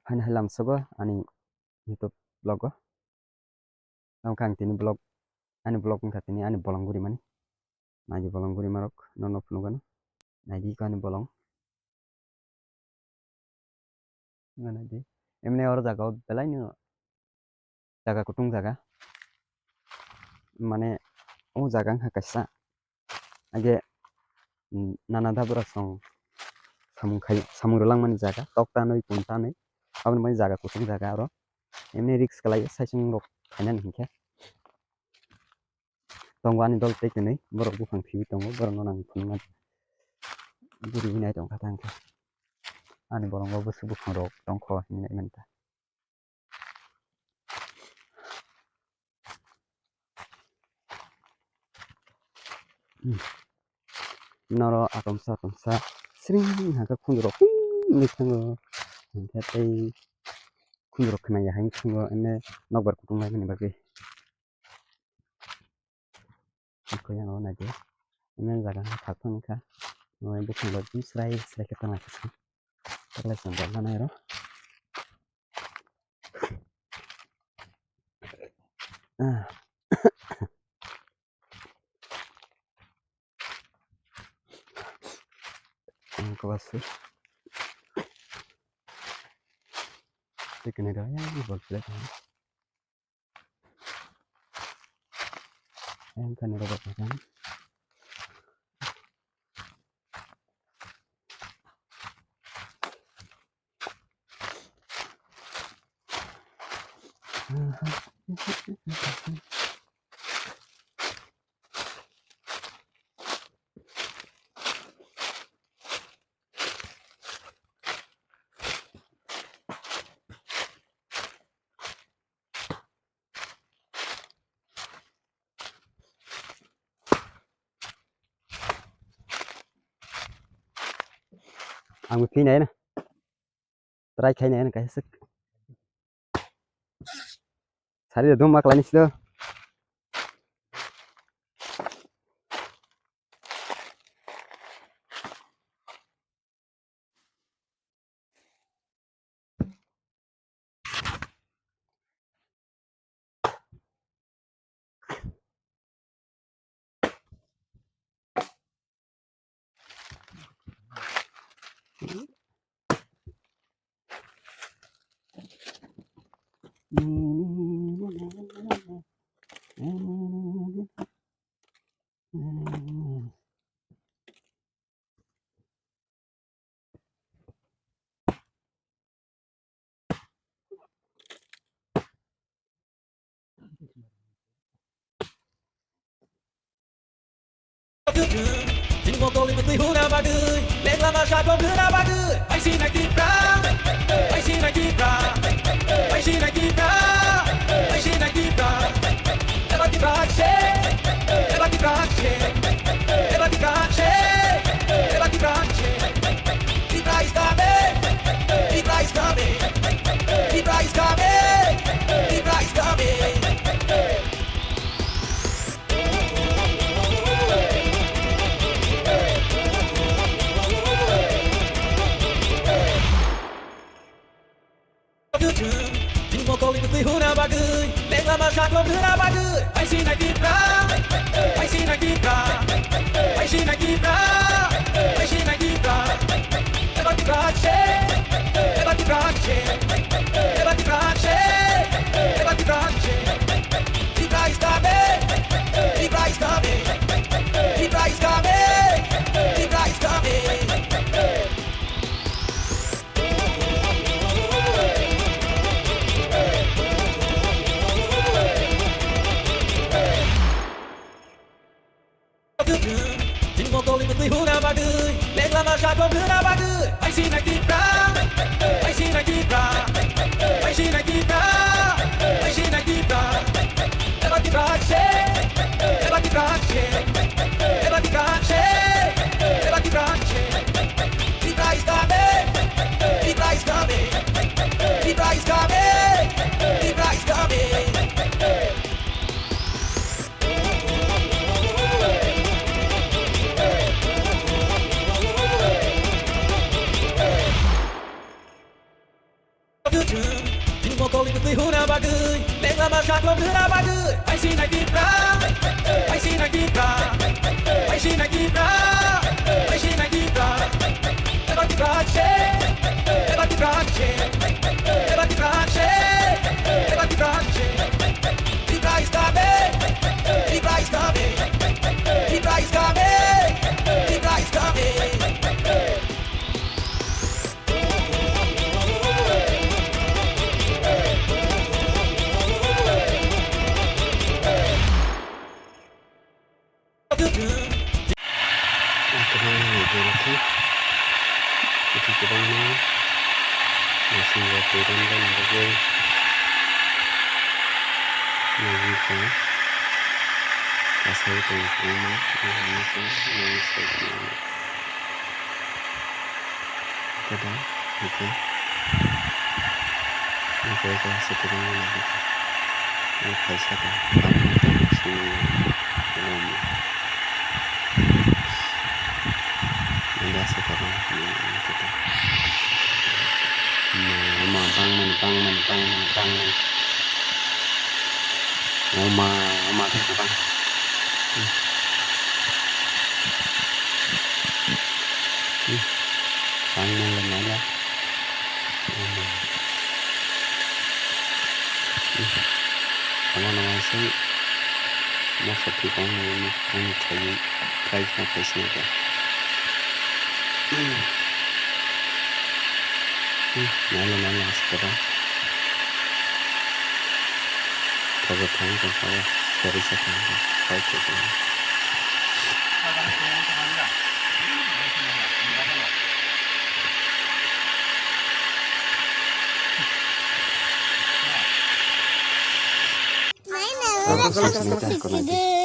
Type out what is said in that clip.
Hanya halam sogo ani YouTube blog kang tini blog ani blog ka tini ani bolong guri mani naji bolong guri marok nono pnugan naji ko ani bolong ngana di emne or jaga belai ni jaga kutung jaga mane o jaga ha kaisa age nana dabura song samung rolang mani jaga tokta noi punta noi abon mani jaga kutung jaga aro emne risk kalai saisung rok khainan hingke tongwani dol teke nei borok bufang thibi tongo borok no nang phunga guri hinai tong khatang ke ani borok bo busu bufang rok tongkho hinai manta noro atomsa sring haka khundro ni thango hingke tei khundro khnai hain thango ene nokbar kutung nai mani bagi ko yang ona je ene jaga thakthang kha noi bufang rok srai ke tanga kha terlai sambal manai ro ko basu tekene da ya bol plek em kan ro ba kan ang phi này nè trai khai này cái sức sari da dum makla nisdo Chính một Boling với hú na ba đươi lên làm mà sát bom thứ na ba đươi anh xin anh tìm ra anh xin anh tìm ra anh xin anh tìm ra anh xin anh tìm ra em bắt tìm ra che em bắt tìm ra che em bắt tìm ra che em bắt tìm ra che Ibra is coming Ibra is coming Ibra is coming Ibra is coming Chính một Boling với hú na ba đươi lên làm mà sát bom thứ na ba đươi anh xin anh tìm ra anh xin anh tìm ra anh xin anh tìm ra anh xin anh tìm ra em bắt tìm ra che em bắt tìm ra che em bắt tìm ra che em bắt tìm ra che Ibra is coming Ibra is coming Ibra is coming Ibra is coming Chính một Boling với hú na ba đươi lên làm mà sát bom thứ na ba đươi anh xin anh tìm ra anh xin anh tìm ra anh xin anh tìm ra anh xin anh tìm ra em bắt tìm ra che em bắt tìm ra che em bắt tìm ra che em bắt tìm ra che Ibra is coming Ibra is coming Ibra is coming Ibra is coming Tini mo Boling tuy huna bagui Leng lama shaklom huna bagui Ai si nai ti pra Ai si nai ti pra Ai si nai ti pra Ai si nai ti pra Eba ti prache Eba ti prache Eba ti prache Eba ti prache Ti pra is coming Ti pra is coming Ti pra is coming Ti pra is coming Akhirnya ngejel lagi jadi kurangnya masih nggak turun kan gue lagi kan asal itu rumah ini kan ini segini kadang gitu ini kayak sekurangnya lagi ini kayak kan kamu sih rumah Indah sekarang kita mentang Oma terbang tangan lên aja kamu nama sih mau seperti kamu ini kayak sih kan nanya sekarang kalau tahu kan saya dari sekarang saya coba Kalau